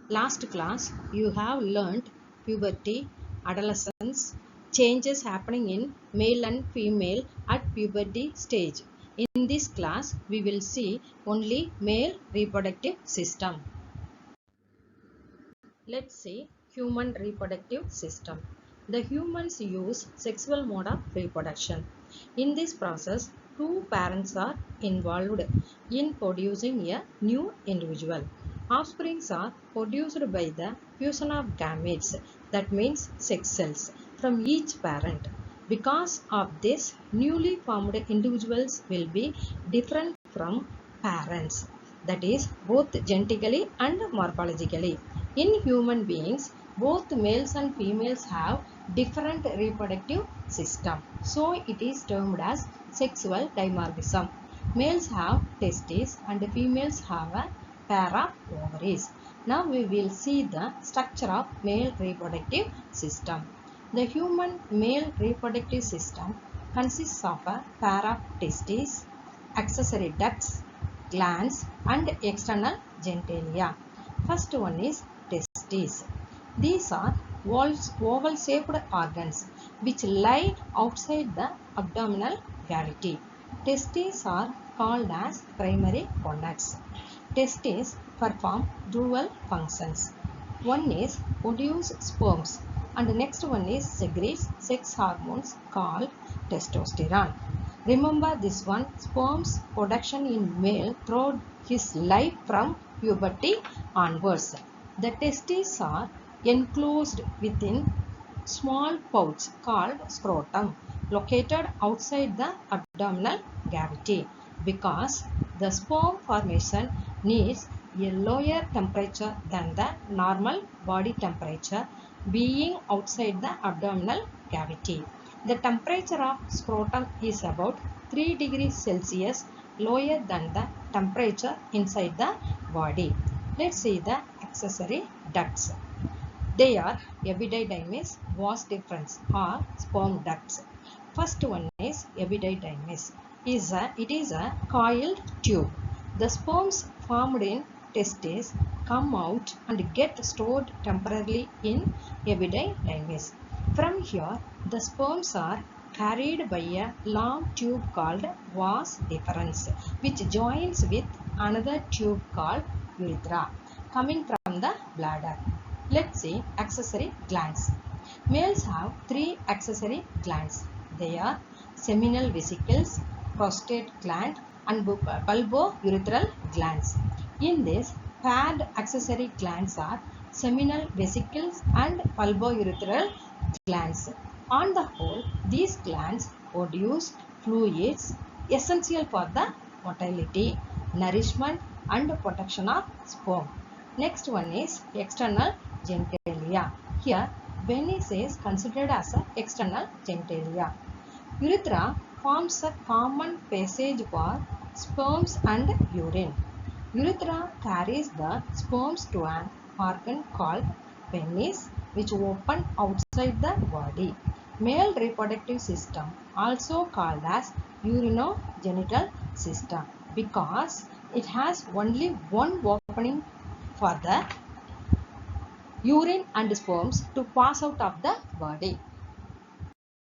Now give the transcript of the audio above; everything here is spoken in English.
Last class, you have learnt puberty, adolescence, changes happening in male and female at puberty stage. In this class, we will see only male reproductive system. Let's see human reproductive system. The humans use sexual mode of reproduction. In this process, two parents are involved in producing a new individual. Offsprings are produced by the fusion of gametes, that means sex cells, from each parent. Because of this, newly formed individuals will be different from parents, that is both genetically and morphologically. In human beings, both males and females have different reproductive system. So it is termed as sexual dimorphism. Males have testes and females have a pair of ovaries. Now we will see the structure of male reproductive system. The human male reproductive system consists of a pair of testes, accessory ducts, glands and external genitalia. First one is testes. These are oval-shaped organs which lie outside the abdominal cavity. Testes are called as primary gonads. Testes perform dual functions. One is produce sperms and the next one is secretes sex hormones called testosterone. Remember this one, sperms production in male throughout his life from puberty onwards. The testes are enclosed within small pouch called scrotum located outside the abdominal cavity because the sperm formation needs a lower temperature than the normal body temperature being outside the abdominal cavity. The temperature of scrotum is about 3 degrees Celsius lower than the temperature inside the body. Let's see the accessory ducts. They are epididymis, vas deferens or sperm ducts. First one is epididymis. It is a coiled tube. The sperms formed in testes come out and get stored temporarily in epididymis. From here, the sperms are carried by a long tube called vas deferens, which joins with another tube called urethra, coming from the bladder. Let's see accessory glands. Males have three accessory glands. They are seminal vesicles, prostate gland, and bulbourethral glands. In this, paired accessory glands are seminal vesicles and bulbourethral glands. On the whole, these glands produce fluids essential for the motility, nourishment, and protection of sperm. Next one is external genitalia. Here, penis is considered as an external genitalia. Urethra forms a common passage for sperms and urine. Urethra carries the sperms to an organ called penis, which open outside the body. Male reproductive system, also called as urinogenital system, because it has only one opening for the urine and sperms to pass out of the body.